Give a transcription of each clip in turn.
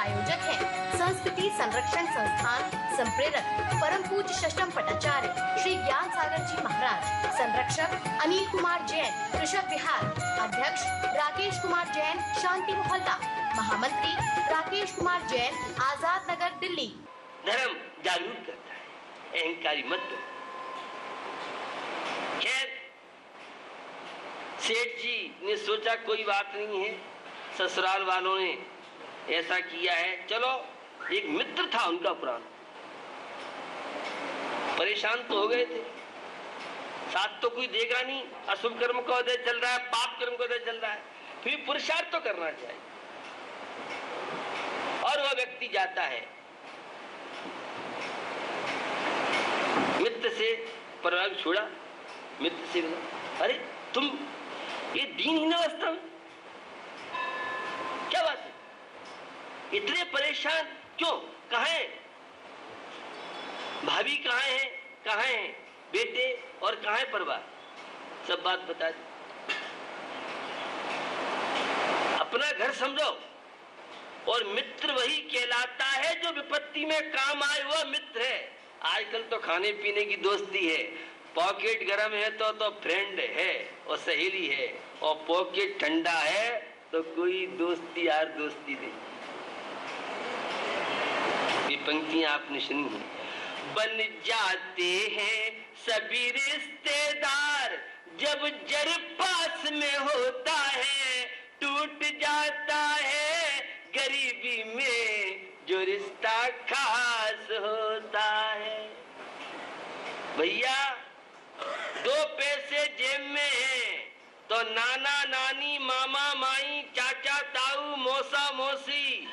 प्रायोजक हैं संस्कृति संरक्षण संस्थान संप्रेरक परम पूज्य षष्ठम पटाचार्य श्री ज्ञान सागर जी महाराज, संरक्षक अनिल कुमार जैन, कृषक विहार, अध्यक्ष राकेश कुमार जैन, शांति मोहल्ला, महामंत्री राकेश कुमार जैन, आजाद नगर, दिल्ली। धर्म जागरूक करता है, अहंकारी मत बनो। खैर, सेठ जी ने सोचा कोई बात नहीं है, ससुराल वालों ने ऐसा किया है, चलो। एक मित्र था उनका पुराना, परेशान तो हो गए थे, साथ तो कोई देगा नहीं, अशुभ कर्म का उदय चल रहा है, पाप कर्म का उदय चल रहा है, फिर पुरुषार्थ तो करना चाहिए। और वह व्यक्ति जाता है मित्र से, परिवार छोड़ा, मित्र से बोला, अरे तुम ये दीनहीन अवस्था में, क्या बात है, इतने परेशान क्यों, कहाँ है भाभी, कहाँ है, कहाँ है बेटे, और कहाँ है परिवार, सब बात बता दी। अपना घर समझो। और मित्र वही कहलाता है जो विपत्ति में काम आए, वह मित्र है। आजकल तो खाने पीने की दोस्ती है, पॉकेट गरम है तो फ्रेंड है और सहेली है, और पॉकेट ठंडा है तो कोई दोस्ती यार दोस्ती नहीं। ये पंक्तियां आपने सुनी है। बन जाते हैं सभी रिश्तेदार जब जर पास में होता है, टूट जाता है गरीबी में जो रिश्ता खास होता है। भैया, दो पैसे जेब में है तो नाना नानी, मामा माई, चाचा ताऊ, मौसा मौसी,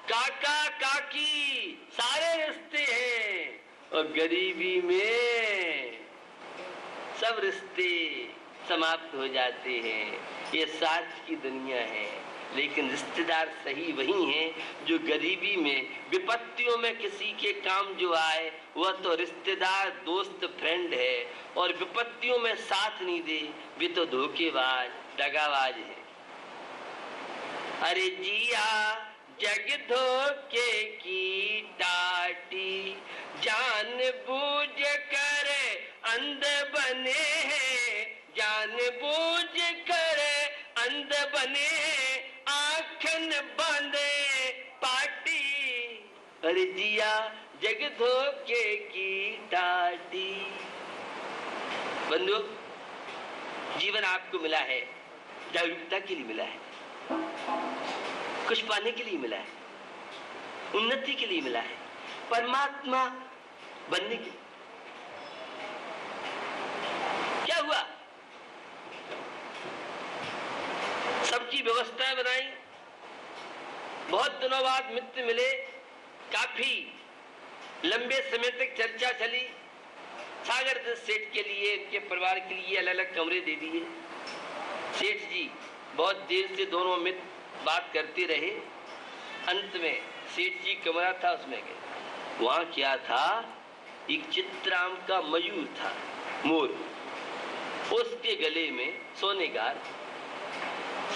काका काकी, सारे रिश्ते हैं। और गरीबी में सब रिश्ते समाप्त हो जाते हैं। ये साच की दुनिया है, लेकिन रिश्तेदार सही वही हैं जो गरीबी में, विपत्तियों में किसी के काम जो आए, वह तो रिश्तेदार, दोस्त, फ्रेंड है। और विपत्तियों में साथ नहीं दे, वे तो धोखेबाज, दगाबाज है। अरे जिया जग धोखे की टाटी, जान बूझ कर अंध बने हैं, जान बूझ कर अंध बने हैं, आँखन बंदे पाटी। अरे जिया जग धोखे की टाटी। बंधु, जीवन आपको मिला है जागरूकता के लिए मिला है, कुछ पाने के लिए मिला है, उन्नति के लिए मिला है, परमात्मा बनने के लिए। क्या हुआ, सबकी व्यवस्था बनाई, बहुत दिनों बाद मित्र मिले, काफी लंबे समय तक चर्चा चली। सागर दत्त सेठ के लिए, उनके परिवार के लिए अलग अलग कमरे दे दिए। सेठ जी बहुत देर से दोनों मित्र बात करते रहे। अंत में सेठ जी कमरा था, उसमें गए। वहां क्या था, एक चित्राम का मयूर था, मोर, उसके गले में सोने का।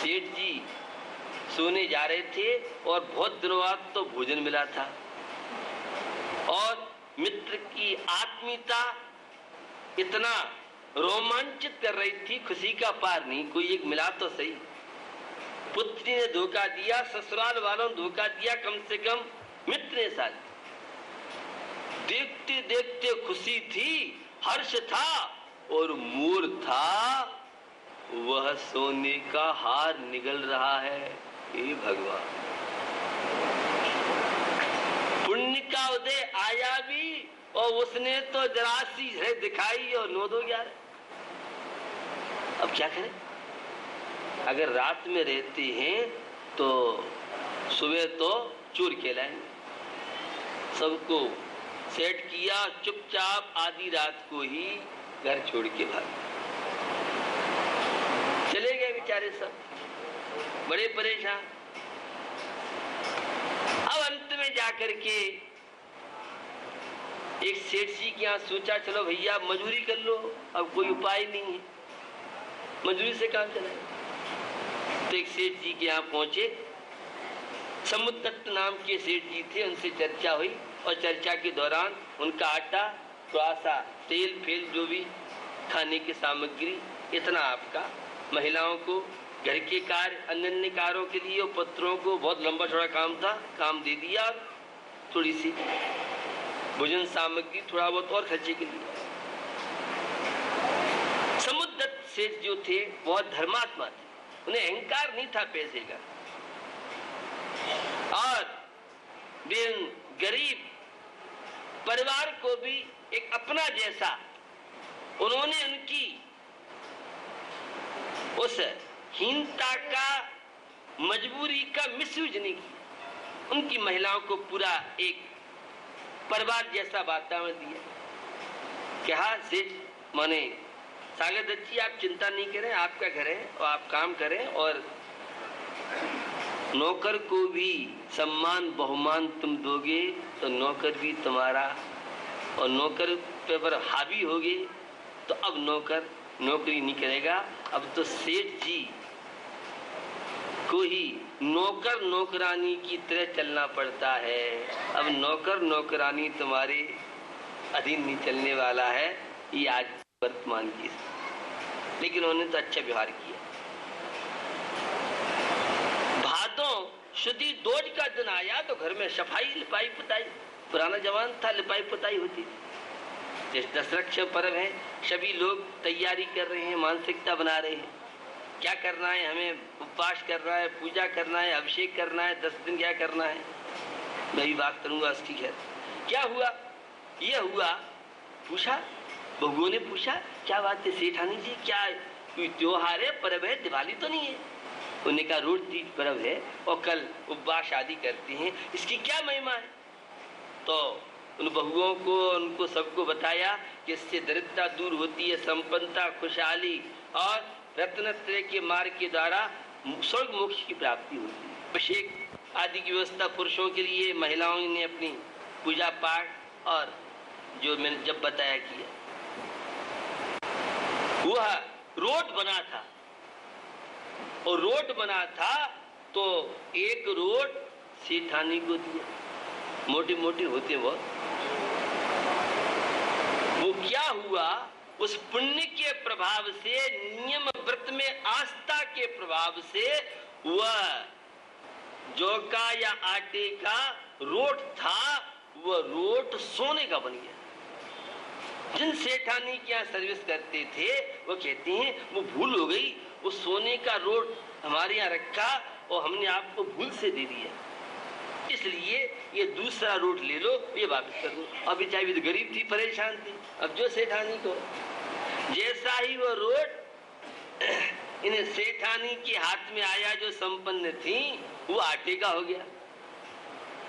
सेठ जी सोने जा रहे थे और बहुत दिनों बाद तो भोजन मिला था, और मित्र की आत्मीयता इतना रोमांचित कर रही थी, खुशी का पार नहीं। कोई एक मिला तो सही। पुत्री ने धोखा दिया, ससुराल वालों ने धोखा दिया, कम से कम मित्र ने साथ। देखते देखते खुशी थी, हर्ष था, और मोर था, वह सोने का हार निगल रहा है। हे भगवान, पुण्य का उदय आया भी, और उसने तो जरा सी है दिखाई और 9-2-11। अब क्या करें, अगर रात में रहते हैं तो सुबह तो चोर कहलाएंगे। सबको सेट किया, चुपचाप आधी रात को ही घर छोड़ के भाग चले गए बेचारे, सब बड़े परेशान। अब अंत में जाकर के एक सेठ जी के यहाँ सोचा, चलो भैया मजदूरी कर लो, अब कोई उपाय नहीं है, मजदूरी से काम चलाए। तो एक सेठ जी के यहाँ पहुंचे, समुद्दत्त नाम के सेठ जी थे, उनसे चर्चा हुई और चर्चा के दौरान उनका आटा, थोड़ा सा तेल फेल, जो भी खाने की सामग्री, इतना आपका महिलाओं को घर के कार्य, अन्य कार्यों के लिए, पत्रों को बहुत लंबा चौड़ा काम था, काम दे दिया। और थोड़ी सी भोजन सामग्री, थोड़ा बहुत और खर्चे के लिए। समुद्दत्त सेठ जो थे बहुत धर्मात्मा थे, उन्हें अहंकार नहीं था पैसे का, और वे गरीब परिवार को भी एक अपना जैसा, उन्होंने उनकी उस हीनता का, मजबूरी का मिसयूज नहीं किया, उनकी महिलाओं को पूरा एक परिवार जैसा वातावरण दिया। क्या सेठ माने सागर दत्त जी, आप चिंता नहीं करें, आपका घर है और आप काम करें, और नौकर को भी सम्मान बहुमान तुम दोगे तो नौकर भी तुम्हारा, और नौकर पर हावी होगे तो अब नौकर नौकरी नहीं करेगा। अब तो सेठ जी को ही नौकर नौकरानी की तरह चलना पड़ता है। अब नौकर नौकरानी तुम्हारे अधीन नहीं चलने वाला है, ये आज वर्तमान की। लेकिन उन्होंने तो अच्छा व्यवहार किया। भादों शुद्धि दोज का दिन आया तो घर में सफाई, लिपाई पुताई, पुराना जमाना था, लिपाई पुताई होती। जिस दशरक्षा पर्व है, सभी लोग तैयारी कर रहे हैं, मानसिकता बना रहे हैं, क्या करना है, हमें उपवास करना है, पूजा करना है, अभिषेक करना है, 10 दिन क्या करना है। मैं भी बात करूंगा उसकी। खैर क्या हुआ, ये हुआ, पूछा, बहुओं ने पूछा, क्या बात है सेठानी जी, क्या कोई त्योहार है, पर्व है, दिवाली तो नहीं है? उन्होंने कहा रोज तीज पर्व है और कल उपवास शादी करते हैं, इसकी क्या महिमा है? तो उन बहुओं को, उनको सबको बताया कि इससे दरिद्रता दूर होती है, संपन्नता, खुशहाली और रत्नत्रय के मार्ग के द्वारा स्वर्ग मोक्ष की प्राप्ति होती है। अभिषेक आदि की व्यवस्था पुरुषों के लिए, महिलाओं ने अपनी पूजा पाठ और जो मैंने जब बताया किया। वह रोट बना था, और रोट बना था तो एक रोट सेठानी को दिया, मोटी मोटी होते वो क्या हुआ, उस पुण्य के प्रभाव से, नियम व्रत में आस्था के प्रभाव से, वह जौ का या आटे का रोट था, वह रोट सोने का बन गया। जिन सेठानी के यहाँ सर्विस करते थे वो कहते हैं वो भूल हो गई, वो सोने का रोट हमारे यहाँ रखा और हमने आपको भूल से दे दिया, इसलिए ये दूसरा रोट ले लो, ये वापस कर दो। अभी चाहे भी तो गरीब थी, परेशान थी, अब जो सेठानी को जैसा ही वो रोट इन सेठानी के हाथ में आया जो संपन्न थी, वो आटे का हो गया।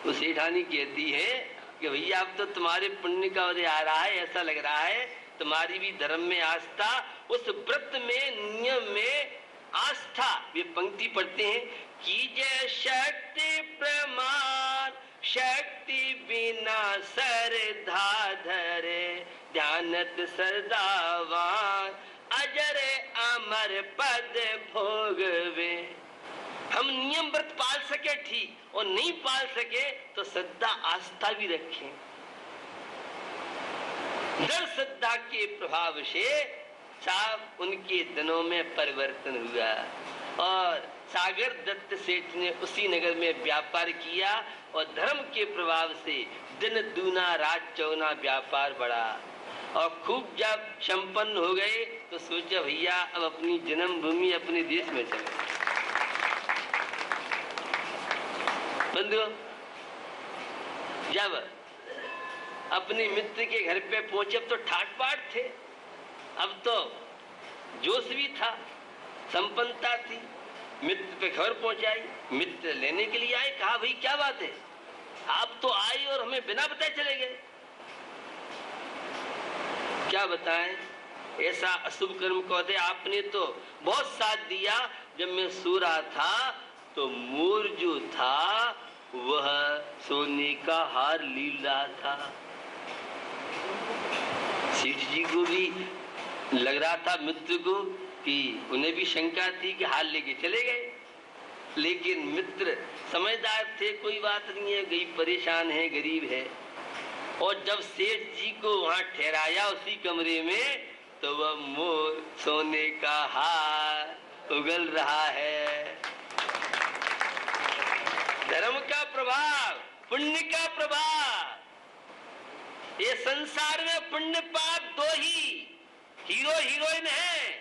वो सेठानी कहती है कि भैया अब तो तुम्हारे पुण्य का उदय आ रहा है, ऐसा लग रहा है तुम्हारी भी धर्म में आस्था, उस व्रत में, नियम में आस्था। वे पंक्ति पढ़ते हैं, कीजय शक्ति प्रमाण, शक्ति बिना श्रद्धा धरे, ध्यानत सदावान, अजर अमर पद भोगवे। हम नियम व्रत पाल सके ठीक, और नहीं पाल सके तो श्रद्धा आस्था भी रखें। दृढ़ श्रद्धा के प्रभाव से साहब उनके दिनों में परिवर्तन हुआ, और सागर दत्त सेठ ने उसी नगर में व्यापार किया, और धर्म के प्रभाव से दिन दूना रात चौना व्यापार बढ़ा, और खूब जब संपन्न हो गए तो सोचा भैया अब अपनी जन्मभूमि, अपने देश में चले। बंधुओं, जब अपने मित्र के घर पे पहुंचे तो ठाट बाट थे, अब तो जोश भी था, संपन्नता थी। मित्र पे खबर पहुंचाई, मित्र लेने के लिए आए, कहा भाई क्या बात है, आप तो आए और हमें बिना बताए चले गए। क्या बताएं, ऐसा अशुभ कर्म कहते, आपने तो बहुत साथ दिया। जब मैं सो रहा था तो मोर जो था वह सोने का हार लील रहा था। सेठ जी को भी लग रहा था, मित्र को, कि उन्हें भी शंका थी कि हार लेके चले गए। लेकिन मित्र समझदार थे, कोई बात नहीं है, गई परेशान है, गरीब है। और जब सेठ जी को वहां ठहराया उसी कमरे में, तो वह मोर सोने का हार उगल रहा है। धर्म का प्रभाव, पुण्य का प्रभाव। ये संसार में पुण्य पाप दो ही हीरो हीरोइन है।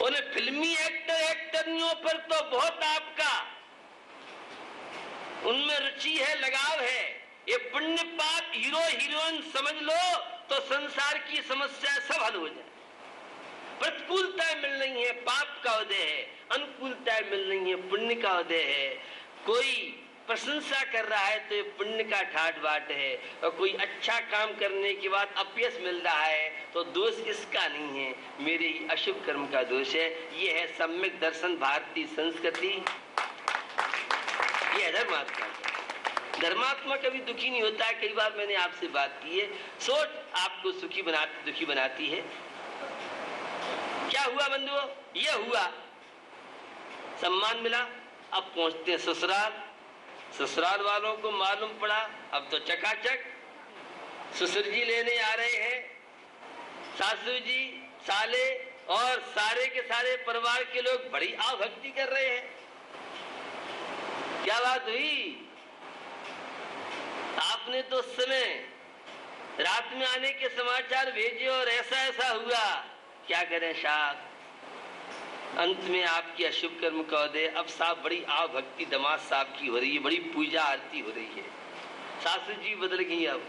उन फिल्मी एक्टरियों पर तो बहुत आपका उनमें रुचि है, लगाव है। ये पुण्य पाप हीरो हीरोइन समझ लो तो संसार की समस्या सब हल हो जाए। प्रतिकूलताएं मिल रही है, पाप का उदय है, अनुकूलताएं मिल रही है, पुण्य का उदय है। कोई प्रशंसा कर रहा है तो ये पुण्य का ठाट बाट है, और कोई अच्छा काम करने के बाद अपयश मिल रहा है तो दोष इसका नहीं है, मेरे ही अशुभ कर्म का दोष है। ये है सम्यक दर्शन, भारतीय संस्कृति, ये है धर्मात्मा। धर्मात्मा कभी दुखी नहीं होता है। कई बार मैंने आपसे बात की है, सोच आपको सुखी बनाती दुखी बनाती है। क्या हुआ बंधुओं? ये हुआ, सम्मान मिला, अब पहुंचते हैं ससुराल। ससुराल वालों को मालूम पड़ा अब तो चकाचक ससुर जी लेने आ रहे हैं, सासू जी, साले और सारे के सारे परिवार के लोग बड़ी आवभक्ति कर रहे हैं। क्या बात हुई? आपने तो उस समय रात में आने के समाचार भेजे और ऐसा ऐसा हुआ। क्या करें साहब, अंत में आपकी अशुभ कर्म का उदय। अब साहब बड़ी आवभक्ति दामाद साहब की हो रही है, बड़ी पूजा आरती हो रही है। सासू जी बदल गई, अब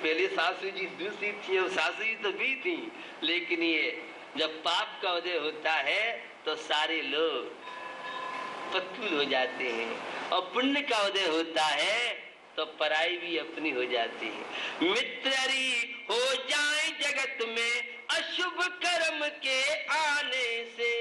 पहले सासू जी दूसरी थी, अब सासू जी तो भी थी, लेकिन ये जब पाप का उदय होता है तो सारे लोग प्रतिकूल हो जाते हैं, और पुण्य का उदय होता है तो पराई भी अपनी हो जाती है। मित्ररी हो जाए जगत में अशुभ कर्म के आने से।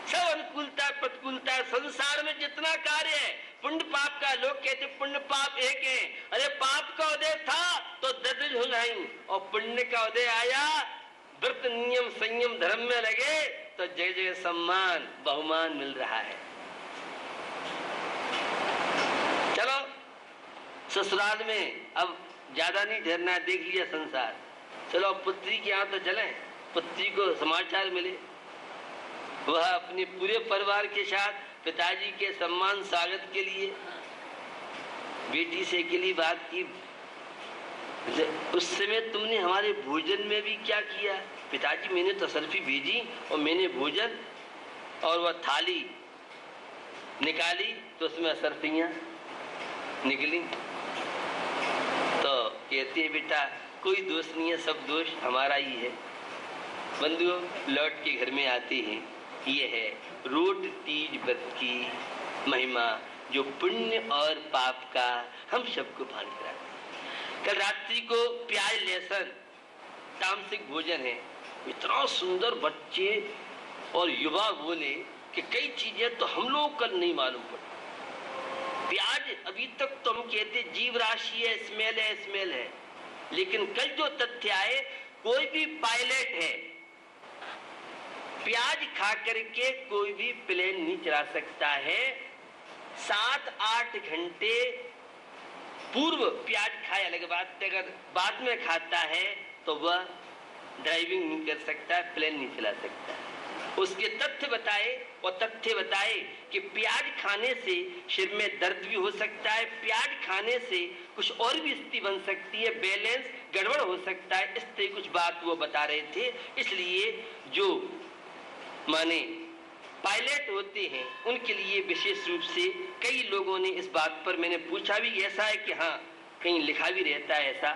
सब अनुकूलता प्रतिकूलता संसार में जितना कार्य है पुण्य पाप का, लोग कहते पुण्य पाप एक है। अरे पाप का उदय था तो दरिद्र हो जाएंगे, और पुण्य का उदय आया, व्रत नियम संयम धर्म में लगे तो जगह जगह सम्मान बहुमान मिल रहा है। चलो ससुराल में अब ज्यादा नहीं ठहरना, देख लिया संसार। चलो अब पुत्री के यहाँ तो चले, पुत्री को समाचार मिले। वह अपने पूरे परिवार के साथ पिताजी के सम्मान स्वागत के लिए बेटी से के लिए बात की। उस समय तुमने हमारे भोजन में भी क्या किया? पिताजी मैंने तो सरफी भेजी और मैंने भोजन, और वह थाली निकाली तो उसमें सरफियां निकली। तो कहते हैं बेटा कोई दोष नहीं है, सब दोष हमारा ही है। बंधुओं लौट के घर में आते हैं, ये है रोट तीज व्रत की महिमा, जो पुण्य और पाप का हम सबको भान कराती है। कल रात्रि को प्याज लहसुन तामसिक भोजन है। इतना सुंदर बच्चे और युवा बोले कि कई चीजें तो हम लोग कल नहीं मालूम पड़ी। प्याज अभी तक तो हम कहते जीव राशि है, स्मेल है, लेकिन कल जो तथ्य आए, कोई भी पायलट है प्याज खा करके कोई भी प्लेन नहीं चला सकता है। 7-8 घंटे पूर्व प्याज खाए अलग बात, अगर बाद में खाता है तो वह ड्राइविंग नहीं कर सकता, प्लेन नहीं चला सकता। उसके तथ्य बताए, और तथ्य बताए कि प्याज खाने से शरीर में दर्द भी हो सकता है, प्याज खाने से कुछ और भी स्थिति बन सकती है, बैलेंस गड़बड़ हो सकता है। इस तरह कुछ बात वो बता रहे थे। इसलिए जो माने पायलट होते हैं उनके लिए विशेष रूप से कई लोगों ने इस बात पर, मैंने पूछा भी ऐसा है कि हाँ कहीं लिखा भी रहता है ऐसा,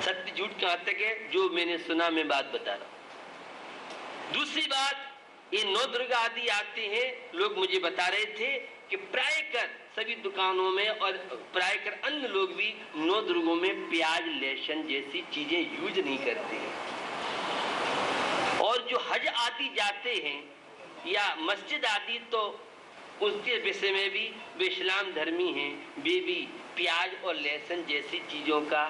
सत्य झूठ कहां तक है, जो मैंने सुना मैं बात बता रहा हूं। दूसरी बात, ये 9 दुर्गा आदि आते हैं, लोग मुझे बता रहे थे कि प्रायकर सभी दुकानों में और प्रायकर अन्य लोग भी 9 दुर्गों में प्याज लहसुन जैसी चीजें यूज नहीं करते हैं। और जो हज आदि जाते हैं या मस्जिद आदि, तो उसके विषय में भी वे इस्लाम धर्मी हैं, वे भी प्याज और लहसुन जैसी चीजों का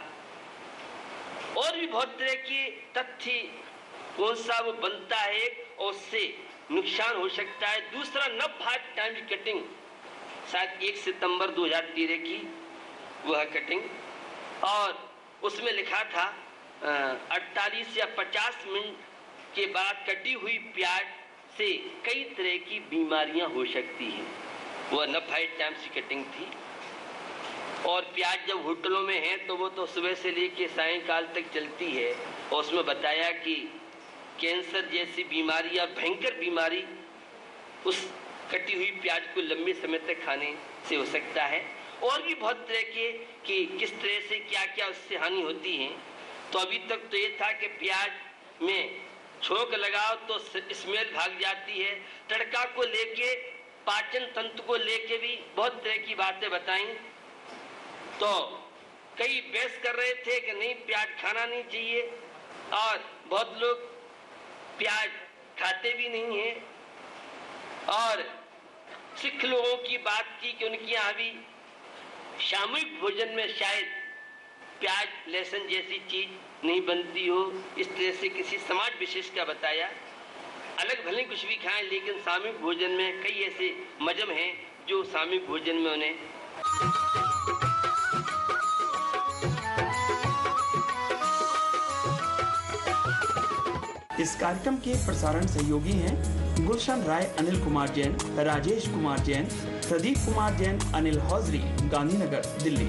और भी बहुत तरह के तथ्य कौन सा वो बनता है और उससे नुकसान हो सकता है। दूसरा, न 5 टाइम्स कटिंग, शायद 1 सितंबर 2013 की वह कटिंग, और उसमें लिखा था 48 या 50 मिनट के बाद कटी हुई प्याज से कई तरह की बीमारियां हो सकती हैं। वह न 5 टाइम्स की कटिंग थी। और प्याज जब होटलों में है तो वो तो सुबह से लेकर सायंकाल तक चलती है, और उसमें बताया कि कैंसर जैसी बीमारी या भयंकर बीमारी उस कटी हुई प्याज को लंबे समय तक खाने से हो सकता है। और भी बहुत तरह के कि किस तरह से क्या क्या उससे हानि होती है। तो अभी तक तो ये था कि प्याज में छोंक लगाओ तो स्मेल भाग जाती है। तड़का को लेके, पाचन तंत्र को लेके भी बहुत तरह की बातें बताई। तो कई बहस कर रहे थे कि नहीं, प्याज खाना नहीं चाहिए, और बहुत लोग प्याज खाते भी नहीं हैं। और सिख लोगों की बात की कि उनके यहाँ भी सामूहिक भोजन में शायद प्याज लहसुन जैसी चीज नहीं बनती हो। इस तरह से किसी समाज विशेष का बताया। अलग भले कुछ भी खाएं, लेकिन सामूहिक भोजन में कई ऐसे मजम हैं जो सामूहिक भोजन में उन्हें इस कार्यक्रम के प्रसारण सहयोगी हैं गुलशन राय, अनिल कुमार जैन, राजेश कुमार जैन, प्रदीप कुमार जैन, अनिल हौजरी, गांधीनगर, दिल्ली।